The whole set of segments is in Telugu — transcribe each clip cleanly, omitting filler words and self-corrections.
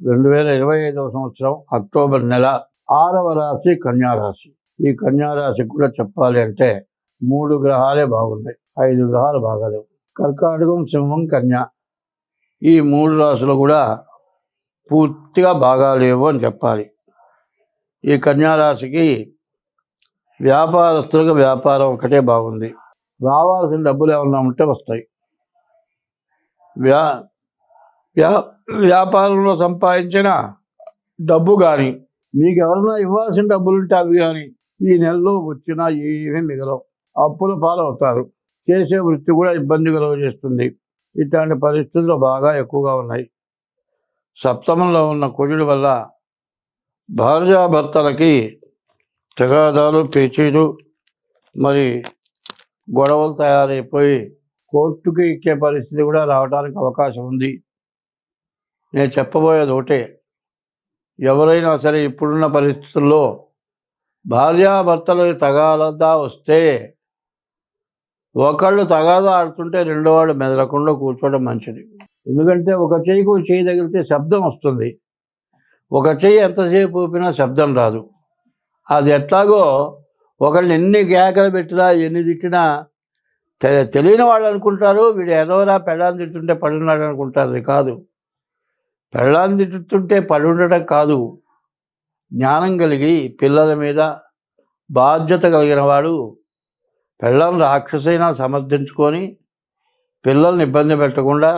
2025వ సంవత్సరం అక్టోబర్ నెల 6వ రాశి కన్యారాశి. ఈ కన్యారాశికి కూడా చెప్పాలి అంటే 3 గ్రహాలే బాగున్నాయి, 5 గ్రహాలు బాగాలేవు. కర్కాటకం, సింహం, కన్య ఈ 3 రాశులు కూడా పూర్తిగా బాగాలేవు అని చెప్పాలి. ఈ కన్యారాశికి వ్యాపారస్తులకు వ్యాపారం ఒకటే బాగుంది. రావాల్సిన డబ్బులు ఏమన్నా ఉంటే వస్తాయి. వ్యాపారంలో సంపాదించిన డబ్బు కానీ, మీకు ఎవరైనా ఇవ్వాల్సిన డబ్బులు ఉంటే అవి కానీ ఈ నెలలో వచ్చినా ఏమీ మిగలవు. అప్పుల పాలవుతారు. చేసే వృత్తి కూడా ఇబ్బంది కలుగజేస్తుంది. ఇట్లాంటి పరిస్థితులు బాగా ఎక్కువగా ఉన్నాయి. సప్తమంలో ఉన్న కుజుడి వల్ల భార్యాభర్తలకి తగాదాలు, పేచీలు, మరి గొడవలు తయారైపోయి కోర్టుకి ఎక్కే పరిస్థితి కూడా రావడానికి అవకాశం ఉంది. నేను చెప్పబోయేది ఒకటే, ఎవరైనా సరే ఇప్పుడున్న పరిస్థితుల్లో భార్యాభర్తలు తగాదా వస్తే ఒకళ్ళు తగాదా ఆడుతుంటే రెండో వాళ్ళు మెదలకుండా కూర్చోవడం మంచిది. ఎందుకంటే ఒక చెయ్యికి చెయ్యి తగిలితే శబ్దం వస్తుంది, ఒక చెయ్యి ఎంతసేపు ఊపినా శబ్దం రాదు. అది ఎట్లాగో ఒకళ్ళని ఎన్ని కేకలు పెట్టినా ఎన్ని తిట్టినా తెలియని వాళ్ళు అనుకుంటారు వీడు ఎదవరా పెళ్ళాన్ని తిట్టుంటే పడున్నాడు అనుకుంటారు. అది కాదు. పెళ్ళాన్ని తిట్టుతుంటే పడి ఉండటం కాదు, జ్ఞానం కలిగి పిల్లల మీద బాధ్యత కలిగిన వాడు పిల్లల్ని రాక్షసైనా సమర్థించుకొని పిల్లల్ని ఇబ్బంది పెట్టకుండా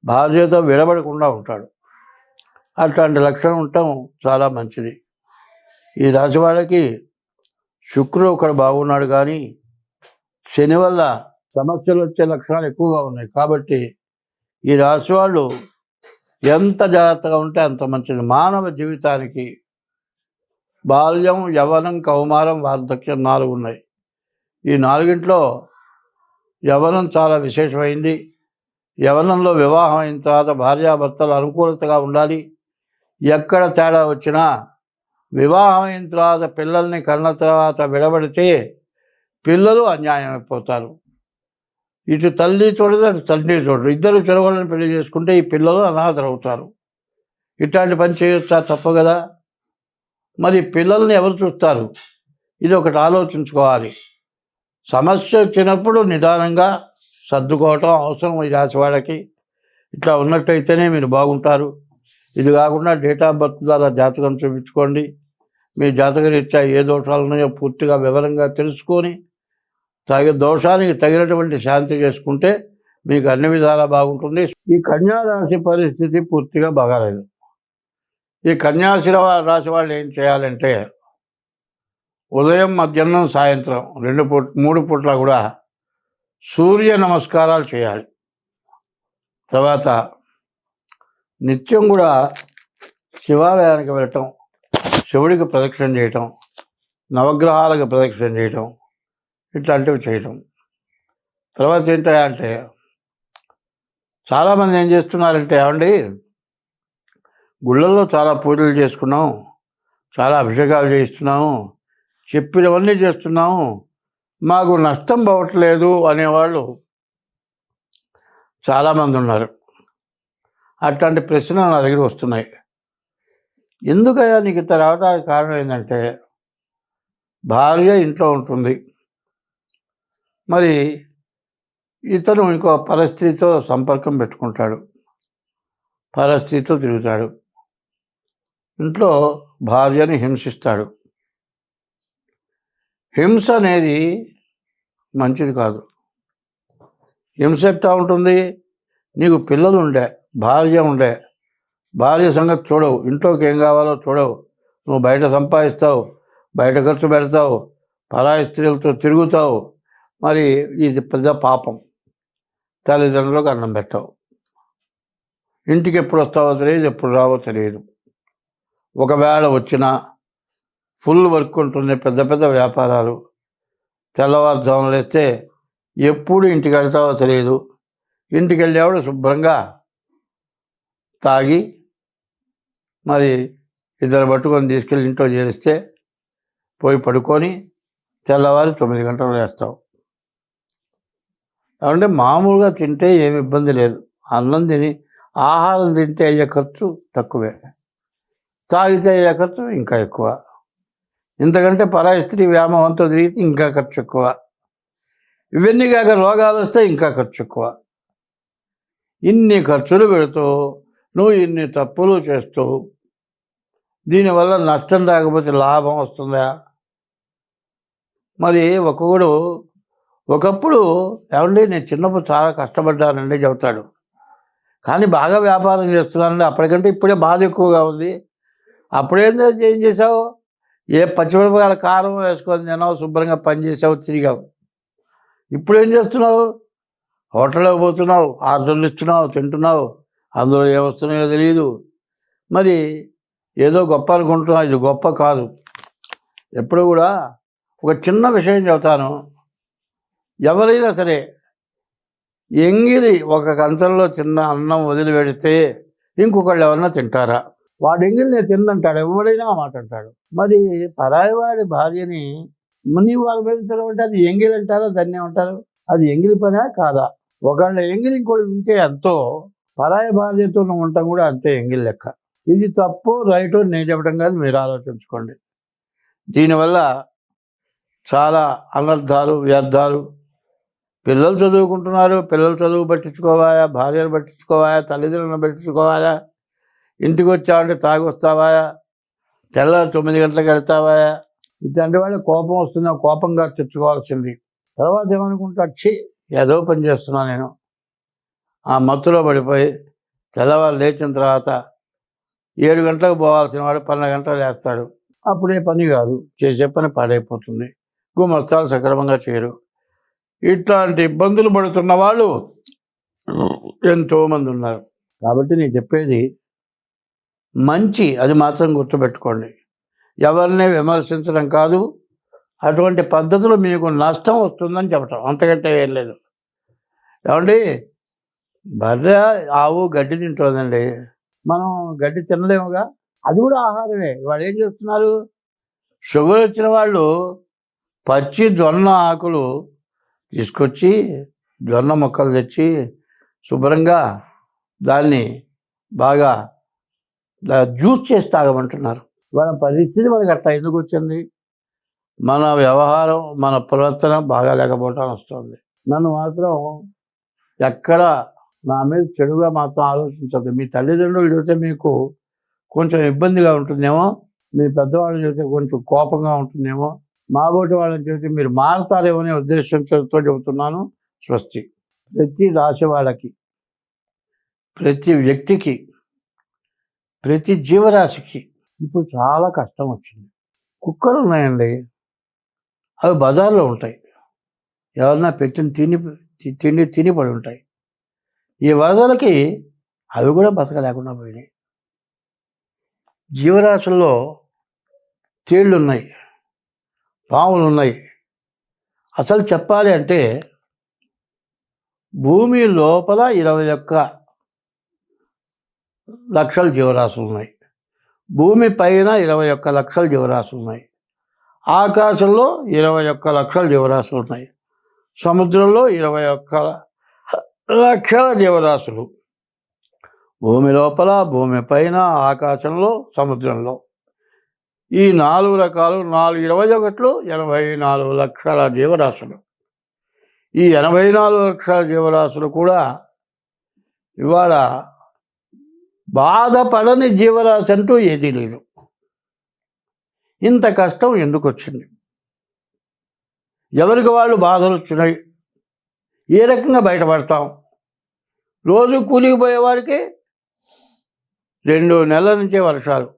బాధ్యత విడబడకుండా ఉంటాడు. అట్లాంటి లక్షణం ఉండటం చాలా మంచిది. ఈ రాశి వాళ్ళకి శుక్రుడు ఒకడు బాగున్నాడు, కానీ శని వల్ల సమస్యలు వచ్చే లక్షణాలు ఎక్కువగా ఉన్నాయి. కాబట్టి ఈ రాశి వాళ్ళు ఎంత జాగ్రత్తగా ఉంటే అంత మంచిది. మానవ జీవితానికి బాల్యం, యవ్వనం, కౌమారం, వార్ధక్యం 4 ఉన్నాయి. ఈ 4ంట్లో యవ్వనం చాలా విశేషమైంది. యవ్వనంలో వివాహం అయిన తర్వాత భార్యాభర్తలు అనుకూలతగా ఉండాలి. ఎక్కడ తేడా వచ్చినా వివాహం అయిన తర్వాత పిల్లల్ని కన్న తర్వాత విడబడితే పిల్లలు అన్యాయం అయిపోతారు. ఇటు తల్లి చూడదు, అటు తండ్రి చూడరు. ఇద్దరు చెరవలను పెళ్లి చేసుకుంటే ఈ పిల్లలు అనాథలు అవుతారు. ఇట్లాంటి పని చేయొచ్చా? తప్పు కదా. మరి పిల్లల్ని ఎవరు చూస్తారు? ఇది ఒకటి ఆలోచించుకోవాలి. సమస్య వచ్చినప్పుడు నిదానంగా సర్దుకోవటం అవసరం. ఈ రాశి వాళ్ళకి ఇట్లా ఉన్నట్టయితేనే మీరు బాగుంటారు. ఇది కాకుండా డేట్ ఆఫ్ బర్త్ ద్వారా జాతకం చూపించుకోండి. మీ జాతకరీత్యా ఏ దోషాలు ఉన్నాయో పూర్తిగా వివరంగా తెలుసుకొని దోషానికి తగినటువంటి శాంతి చేసుకుంటే మీకు అన్ని విధాలా బాగుంటుంది. ఈ కన్యారాశి పరిస్థితి పూర్తిగా బాగాలేదు. ఈ రాశి వాళ్ళు ఏం చేయాలంటే ఉదయం, మధ్యాహ్నం, సాయంత్రం 3 పూట్ల కూడా సూర్య నమస్కారాలు చేయాలి. తర్వాత నిత్యం కూడా శివాలయానికి వెళ్ళటం, శివుడికి ప్రదక్షిణ చేయటం, నవగ్రహాలకు ప్రదక్షిణ చేయటం, ఇట్లాంటివి చేయటం. తర్వాత ఏంటంటే చాలామంది ఏం చేస్తున్నారంటే, ఏమండి గుళ్ళల్లో చాలా పూజలు చేసుకున్నాం, చాలా అభిషేకాలు చేయిస్తున్నాము, చెప్పినవన్నీ చేస్తున్నాము, మాకు నష్టం పోవట్లేదు అనేవాళ్ళు చాలామంది ఉన్నారు. అట్లాంటి ప్రశ్నలు నా దగ్గర వస్తున్నాయి. ఎందుకయ్యా నీకు ఇంత రావడానికి కారణం ఏంటంటే, భార్య ఇంట్లో ఉంటుంది, మరి ఇతను ఇంకో పరిస్థితితో సంపర్కం పెట్టుకుంటాడు, పరిస్థితితో తిరుగుతాడు, ఇంట్లో భార్యని హింసిస్తాడు. హింస అనేది మంచిది కాదు. హింస ఎట్లా ఉంటుంది? నీకు పిల్లలు ఉండే, భార్య ఉండే, భార్య సంగతి చూడవు, ఇంట్లోకి ఏం కావాలో చూడవు, నువ్వు బయట సంపాదిస్తావు, బయట ఖర్చు పెడతావు, పరాయి స్త్రీలతో తిరుగుతావు. మరి ఇది పెద్ద పాపం. తల్లిదండ్రులకు అన్నం పెట్టావు, ఇంటికి ఎప్పుడు వస్తావో తెలియదు, ఎప్పుడు రావో తెలియదు. ఒకవేళ వచ్చినా ఫుల్ వర్క్ ఉంటుంది, పెద్ద పెద్ద వ్యాపారాలు, తెల్లవారుజామున లేస్తే ఎప్పుడు ఇంటికి వెళ్తావో తెలియదు. ఇంటికి వెళ్ళేవాడు శుభ్రంగా తాగి మరి ఇద్దరు పట్టుకొని తీసుకెళ్ళి ఇంట్లో చేరిస్తే పోయి పడుకొని తెల్లవారి 9 గంటలు వేస్తావు. అంటే మామూలుగా తింటే ఏమి ఇబ్బంది లేదు. అన్నం తిని ఆహారం తింటే అయ్యే ఖర్చు తక్కువే, తాగితే అయ్యే ఖర్చు ఇంకా ఎక్కువ, ఇంతకంటే పరాయి స్త్రీ వ్యామోహంతో తిరిగితే ఇంకా ఖర్చు ఎక్కువ, ఇవన్నీ కాక రోగాలు వస్తే ఇంకా ఖర్చు ఎక్కువ. ఇన్ని ఖర్చులు పెడుతూ నువ్వు ఇన్ని తప్పులు చేస్తూ దీనివల్ల నష్టం రాకపోతే లాభం వస్తుందా? మరి ఒకప్పుడు ఏమండి నేను చిన్నప్పుడు చాలా కష్టపడ్డానండి చెబుతాడు, కానీ బాగా వ్యాపారం చేస్తున్నానండి, అప్పటికంటే ఇప్పుడే బాధ ఎక్కువగా ఉంది. ఏం చేసావు? ఏ పచ్చిమిరపకాయల కారం వేసుకొని తిన్నావు, శుభ్రంగా పని చేసావు, తిరిగావు. ఇప్పుడు ఏం చేస్తున్నావు? హోటల్లోకి పోతున్నావు, ఆర్డర్లు ఇస్తున్నావు, తింటున్నావు, అందులో ఏమొస్తున్నాయో తెలియదు. మరి ఏదో గొప్ప అనుకుంటున్నావు, ఇది గొప్ప కాదు. ఎప్పుడు కూడా ఒక చిన్న విషయం చెబుతాను. ఎవరైనా సరే ఎంగిలి ఒక కంచంలో చిన్న అన్నం వదిలిపెడితే ఇంకొకళ్ళు ఎవరన్నా తింటారా? వాడు ఎంగిలి నేను తిన్నంటాడు, ఎవడైనా మాట అంటాడు. మరి పరాయివాడి భార్యని నీవు అనుభవించడం అంటే అది ఎంగిలి అంటారా, దాన్ని ఏమంటారు? అది ఎంగిలి పనా కాదా? ఒకళ్ళ ఎంగిలి ఇంకోటి తింటే ఎంతో, పరాయి భార్యతో ఉండటం కూడా అంతే ఎంగిలి లెక్క. ఇది తప్పు రైటు నేను చెప్పడం కాదు, మీరు ఆలోచించుకోండి. దీనివల్ల చాలా అనర్థాలు, వ్యర్థాలు. పిల్లలు చదువుకుంటున్నారు, పిల్లలు చదువు పట్టించుకోవాలా, భార్యను పట్టించుకోవాలా, తల్లిదండ్రులను పట్టించుకోవాలా, ఇంటికి వచ్చావంటే తాగి వస్తావా, తెల్లారి 9 గంటలకు వెళ్తావా, ఇట్లాంటి వాళ్ళకి కోపం వస్తుందా, కోపంగా తెచ్చుకోవాల్సింది. తర్వాత ఏమనుకుంటాడు, ఏదో పని చేస్తున్నా నేను, ఆ మత్తులో పడిపోయి తెల్లవారు లేచిన తర్వాత 7 గంటలకు పోవాల్సిన వాడు 12 గంటలు వేస్తాడు. అప్పుడే పని కాదు, చేసే పని పాడైపోతుంది, గుమస్తాలు సక్రమంగా చేయరు. ఇట్లాంటి ఇబ్బందులు పడుతున్న వాళ్ళు ఎంతోమంది ఉన్నారు. కాబట్టి నేను చెప్పేది మంచి, అది మాత్రం గుర్తుపెట్టుకోండి. ఎవరిని విమర్శించడం కాదు, అటువంటి పద్ధతులు మీకు నష్టం వస్తుందని చెప్పటం, అంతకంటే ఏం లేదు. ఏమండి, బర్రె ఆవు గడ్డి తింటుందండి, మనం గడ్డి తినలేముగా, అది కూడా ఆహారమే. వాళ్ళు ఏం చేస్తున్నారు, షుగర్ వచ్చిన వాళ్ళు పచ్చి జొన్న ఆకులు తీసుకొచ్చి, జొన్న మొక్కలు తెచ్చి శుభ్రంగా దాన్ని బాగా జ్యూస్ చేసి తాగమంటున్నారు. వాళ్ళ పరిస్థితి మనకి అట్లా ఎందుకు వచ్చింది? మన వ్యవహారం, మన ప్రవర్తన బాగా లేకపోవటం వస్తుంది. నన్ను మాత్రం ఎక్కడ నా మీద చెడుగా మాత్రం ఆలోచించద్దు. మీ తల్లిదండ్రులు చూస్తే మీకు కొంచెం ఇబ్బందిగా ఉంటుందేమో, మీ పెద్దవాళ్ళు చూస్తే కొంచెం కోపంగా ఉంటుందేమో, మాబోటి వాళ్ళని చూస్తే మీరు మారుతారేమో అనే ఉద్దేశంతో చెబుతున్నాను. స్వస్తి. ప్రతి రాశి వాళ్ళకి, ప్రతి వ్యక్తికి, ప్రతి జీవరాశికి ఇప్పుడు చాలా కష్టం వచ్చింది. కుక్కలు ఉన్నాయండి, అవి బజార్లో ఉంటాయి, ఎవరన్నా పెట్టిన తిని పడి ఉంటాయి. ఈ వరదలకి అవి కూడా బతకలేకుండా పోయినాయి. జీవరాశుల్లో తేళ్ళు ఉన్నాయి, పాములు ఉన్నాయి. అసలు చెప్పాలి అంటే భూమి లోపల 21 లక్షల జీవరాశులు ఉన్నాయి, భూమి పైన 21 లక్షల జీవరాశులు ఉన్నాయి, ఆకాశంలో 21 లక్షల జీవరాశులు ఉన్నాయి, సముద్రంలో 21 లక్షల జీవరాశులు. భూమి లోపల, భూమి పైన, ఆకాశంలో, సముద్రంలో, ఈ 4 రకాలు, 21 84 లక్షల జీవరాశులు. ఈ 84 లక్షల జీవరాశులు కూడా ఇవాళ బాధపడని జీవరాశి అంటూ ఏదీ లేదు. ఇంత కష్టం ఎందుకు వచ్చింది? ఎవరికి వాళ్ళు బాధలు వచ్చినాయి, ఏ రకంగా బయటపడతాం? రోజు కూలికి పోయేవాడికి 2 నెలల నుంచే వర్షాలు,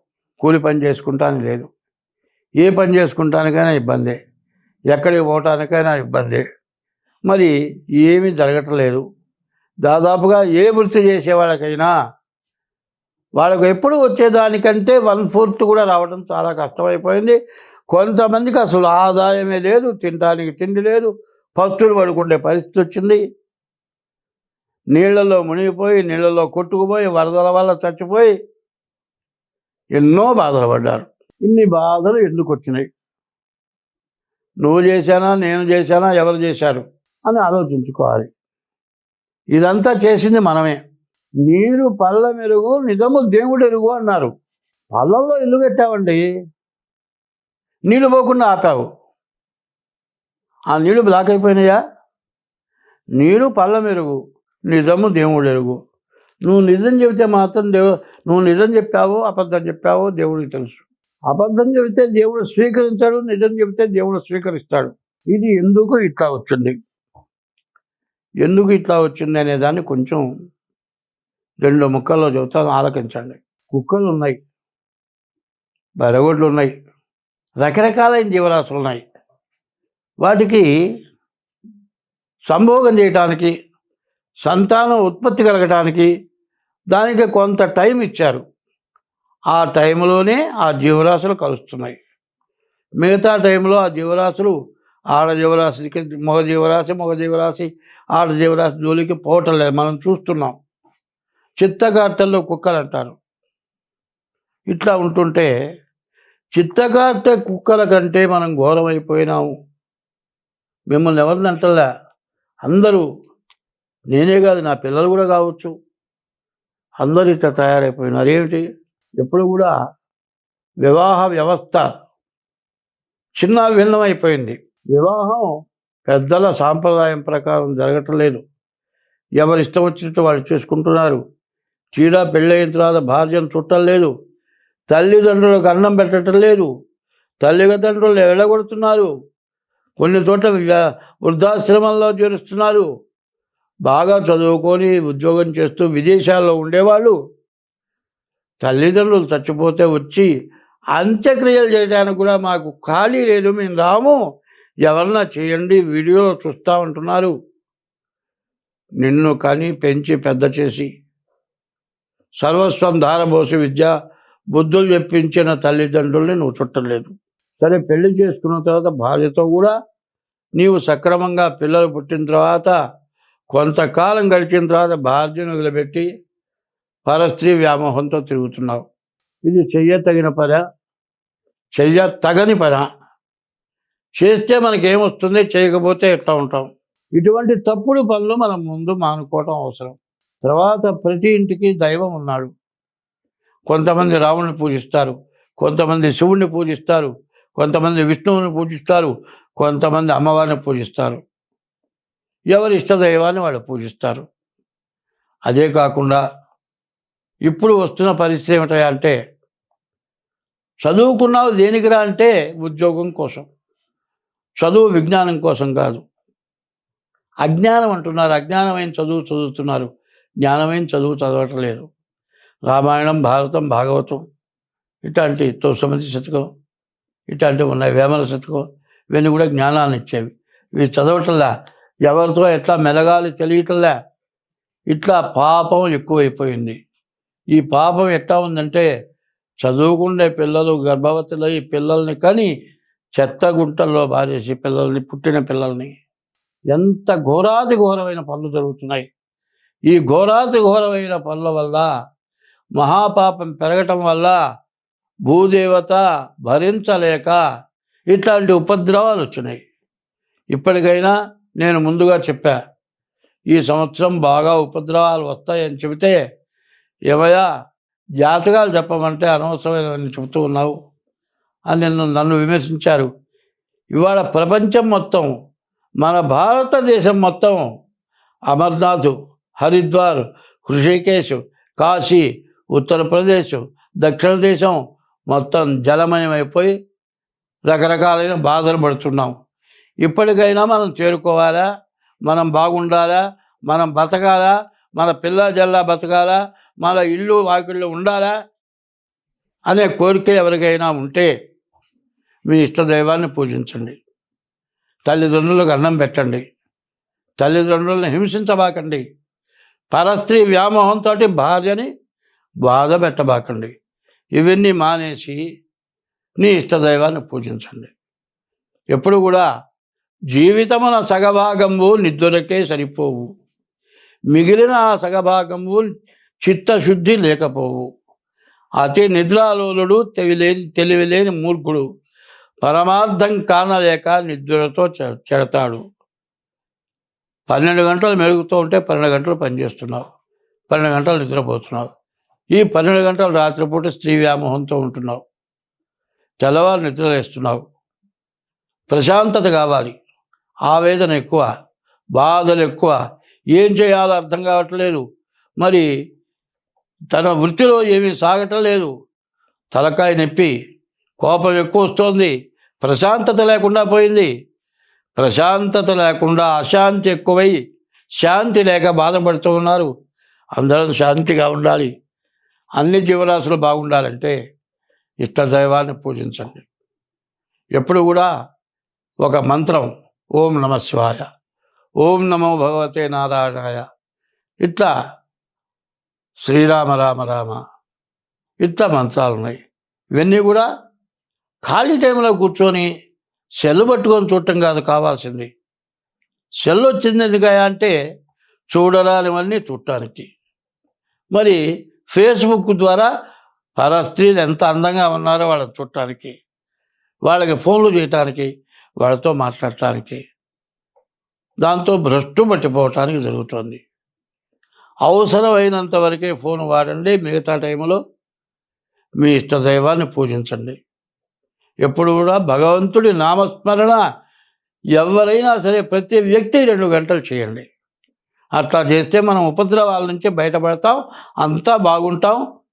కూలి పని చేసుకుంటానికి లేదు, ఏ పని చేసుకుంటానికైనా ఇబ్బందే, ఎక్కడికి పోవటానికైనా ఇబ్బందే. మరి ఏమీ జరగట్లేదు. దాదాపుగా ఏ వృత్తి చేసేవాళ్ళకైనా వాళ్ళకు ఎప్పుడు వచ్చేదానికంటే 1/4 కూడా రావడం చాలా కష్టమైపోయింది. కొంతమందికి అసలు ఆదాయమే లేదు, తినడానికి తిండి లేదు, పస్తులు పడుకునే పరిస్థితి వచ్చింది. నీళ్లలో మునిగిపోయి, నీళ్లలో కొట్టుకుపోయి, వరదల వల్ల చచ్చిపోయి ఎన్నో బాధలు పడ్డారు. ఇన్ని బాధలు ఎందుకు వచ్చినాయి? నువ్వు చేశానా, నేను చేశానా, ఎవరు చేశారు అని ఆలోచించుకోవాలి. ఇదంతా చేసింది మనమే. నీరు పళ్ళ మెరుగు నిజము దేవుడు ఎరుగు అన్నారు. పళ్ళల్లో ఇల్లు కట్టావండి, నీళ్ళు పోకుండా ఆపావు, ఆ నీళ్ళు బ్లాక్ అయిపోయినాయా? నీరు పళ్ళ మెరుగు నిజము దేవుడు ఎరుగు. నువ్వు నిజం చెబితే మాత్రం నువ్వు నిజం చెప్పావో అబద్ధం చెప్పావో దేవుడికి తెలుసు. అబద్ధం చెబితే దేవుడు స్వీకరించాడు, నిజం చెబితే దేవుడు స్వీకరిస్తాడు. ఇది ఎందుకు ఇట్లా వచ్చింది, ఎందుకు ఇట్లా వచ్చింది అనే దాన్ని కొంచెం 2 ముక్కల్లో చెబుతాను, ఆలకించండి. కుక్కలు ఉన్నాయి, బరగొడ్లు ఉన్నాయి, రకరకాలైన జీవరాశులు ఉన్నాయి. వాటికి సంభోగం చేయటానికి, సంతానం ఉత్పత్తి కలగటానికి దానికి కొంత టైం ఇచ్చారు. ఆ టైంలోనే ఆ జీవరాశులు కలుస్తున్నాయి. మిగతా టైంలో ఆ జీవరాశులు ఆడ జీవరాశికి మగ జీవరాశి ఆడ జీవరాశి జోలికి పోవటం లేదు, మనం చూస్తున్నాం. చిత్తగార్తెల్లో కుక్కలు అంటారు. ఇట్లా ఉంటుంటే చిత్తగార్తె కుక్కల కంటే మనం ఘోరమైపోయినాము. మిమ్మల్ని ఎవరిని అంటలే, అందరూ, నేనే కాదు నా పిల్లలు కూడా కావచ్చు, అందరూ ఇట్లా తయారైపోయినారు. ఏమిటి, ఎప్పుడు కూడా వివాహ వ్యవస్థ చిన్న భిన్నమైపోయింది. వివాహం పెద్దల సాంప్రదాయం ప్రకారం జరగటం లేదు. ఎవరు ఇష్టం వచ్చినట్టు వాళ్ళు చేసుకుంటున్నారు. చీడా పెళ్ళైన తర్వాత భార్యను చుట్టం లేదు, తల్లిదండ్రులకు అన్నం పెట్టడం లేదు, తల్లిదండ్రులు వెళ్ళగొడుతున్నారు, కొన్ని చోట్ల వృద్ధాశ్రమంలో చేరుస్తున్నారు. బాగా చదువుకొని ఉద్యోగం చేస్తూ విదేశాల్లో ఉండేవాళ్ళు తల్లిదండ్రులు చచ్చిపోతే వచ్చి అంత్యక్రియలు చేయడానికి కూడా మాకు ఖాళీ లేదు, మేము రాము, ఎవరన్నా చేయండి, వీడియోలో చూస్తూ ఉంటున్నారు. నిన్ను కని పెంచి పెద్ద చేసి సర్వస్వం ధారబోసి విద్యా బుద్ధులు చెప్పించిన తల్లిదండ్రుల్ని నువ్వు చుట్టలేదు. సరే, పెళ్లి చేసుకున్న తర్వాత భార్యతో కూడా నీవు సక్రమంగా పిల్లలు పుట్టిన తర్వాత కొంతకాలం గడిచిన తర్వాత భార్యను వదిలిపెట్టి పరస్త్రీ వ్యామోహంతో తిరుగుతున్నావు. ఇది చెయ్యతగిన పని, చెయ్యతగని పని. చేస్తే మనకేమొస్తుంది, చేయకపోతే ఎట్లా ఉంటాం? ఇటువంటి తప్పుడు పనులు మనం ముందు మానుకోవటం అవసరం. తర్వాత ప్రతి ఇంటికి దైవం ఉన్నాడు. కొంతమంది రాముడిని పూజిస్తారు, కొంతమంది శివుణ్ణి పూజిస్తారు, కొంతమంది విష్ణువుని పూజిస్తారు, కొంతమంది అమ్మవారిని పూజిస్తారు. ఎవరి ఇష్టదైవాన్ని వాళ్ళు పూజిస్తారు. అదే కాకుండా ఇప్పుడు వస్తున్న పరిస్థితి ఏమిటంటే, చదువుకున్నావు దేనికిరా అంటే ఉద్యోగం కోసం, చదువు విజ్ఞానం కోసం కాదు. అజ్ఞానం అంటున్నారు, అజ్ఞానమైన చదువు చదువుతున్నారు, జ్ఞానమైన చదువు చదవటం లేదు. రామాయణం, భారతం, భాగవతం ఇట్లాంటి 9 శతకం ఇట్లాంటివి ఉన్నాయి, వేమన శతకం, ఇవన్నీ కూడా జ్ఞానాన్ని ఇచ్చేవి. ఇవి చదవటంలా, ఎవరితో ఎట్లా మెలగాలి తెలియటంలా. ఇట్లా పాపం ఎక్కువైపోయింది. ఈ పాపం ఎట్లా ఉందంటే, చదువుకునే పిల్లలు గర్భవతులై పిల్లల్ని కని చెత్త గుంటల్లో బారేసి పిల్లల్ని, పుట్టిన పిల్లల్ని, ఎంత ఘోరాతి ఘోరమైన పనులు జరుగుతున్నాయి. ఈ ఘోరాతి ఘోరమైన పనుల వల్ల, మహాపాపం పెరగటం వల్ల భూదేవత భరించలేక ఇట్లాంటి ఉపద్రవాలు వచ్చినాయి. ఇప్పటికైనా నేను ముందుగా చెప్పా, ఈ సంవత్సరం బాగా ఉపద్రవాలు వస్తాయని చెబితే, ఏమయ్యా జాతకాలు చెప్పమంటే అనవసరమైనవన్నీ చెబుతూ ఉన్నావు అని నన్ను విమర్శించారు. ఇవాళ ప్రపంచం మొత్తం, మన భారతదేశం మొత్తం అమర్నాథ్, హరిద్వార్, హృషికేశ్, కాశీ, ఉత్తరప్రదేశ్, దక్షిణ దేశం మొత్తం జలమయమైపోయి రకరకాలైన బాధలు పడుతున్నాం. ఇప్పటికైనా మనం చేరుకోవాలా, మనం బాగుండాలా, మనం బతకాలా, మన పిల్ల జల్లా బతకాలా, మన ఇల్లు వాకిళ్ళు ఉండాలా అనే కోరిక ఎవరికైనా ఉంటే మీ ఇష్టదైవాన్ని పూజించండి, తల్లిదండ్రులకు అన్నం పెట్టండి, తల్లిదండ్రులను హింసించబాకండి, పరస్త్రీ వ్యామోహంతో భార్యని బాధ పెట్టబాకండి. ఇవన్నీ మానేసి నీ ఇష్టదైవాన్ని పూజించండి. ఎప్పుడు కూడా జీవితమున సగభాగంబు నిద్దురకే సరిపోవు, మిగిలిన ఆ సగభాగంబు చిత్తశుద్ధి లేకపోవు. అతి నిద్రాలోలుడు తెలివిలేని మూర్ఖుడు, పరమార్థం కానలేక నిద్రతో చెడతాడు. 12 గంటలు మెరుగుతూ ఉంటే 12 గంటలు పనిచేస్తున్నావు, 12 గంటలు నిద్రపోతున్నావు. ఈ 12 గంటలు రాత్రిపూట స్త్రీ వ్యామోహంతో ఉంటున్నావు. తెల్లవారు నిద్రలేస్తున్నావు. ప్రశాంతత కావాలి. ఆవేదన ఎక్కువ, బాధలు ఎక్కువ, ఏం చేయాలో అర్థం కావట్లేదు. మరి తన వృత్తిలో ఏమీ సాగటం లేదు. తలకాయ నొప్పి, కోపం ఎక్కువ వస్తోంది, ప్రశాంతత లేకుండా పోయింది. ప్రశాంతత లేకుండా అశాంతి ఎక్కువై శాంతి లేక బాధపడుతూ ఉన్నారు. అందరం శాంతిగా ఉండాలి, అన్ని జీవరాశులు బాగుండాలంటే ఇష్టదైవాన్ని పూజించండి. ఎప్పుడు కూడా ఒక మంత్రం, ఓం నమ శివాయ, ఓం నమో భగవతే నారాయణాయ, ఇట్లా శ్రీరామ రామ రామ, ఇట్లా మంత్రాలు ఉన్నాయి. ఇవన్నీ కూడా ఖాళీ టైంలో కూర్చొని సెల్ పట్టుకొని చూడటం కాదు కావాల్సింది. సెల్ వచ్చింది ఎందుకయా అంటే చూడరానివన్నీ చూడటానికి. మరి ఫేస్బుక్ ద్వారా పరస్త్రీలు ఎంత అందంగా ఉన్నారో వాళ్ళని చూడటానికి, వాళ్ళకి ఫోన్లు చేయటానికి, వాళ్ళతో మాట్లాడటానికి, దాంతో భ్రష్టు పట్టిపోవటానికి జరుగుతుంది. అవసరమైనంత వరకే ఫోన్ వాడండి. మిగతా టైంలో మీ ఇష్టదైవాన్ని పూజించండి. ఎప్పుడు కూడా భగవంతుడి నామస్మరణ ఎవరైనా సరే ప్రతి వ్యక్తి 2 గంటలు చేయండి. అట్లా చేస్తే మనం ఉపద్రవాల నుంచి బయటపడతాం, అంతా బాగుంటాం.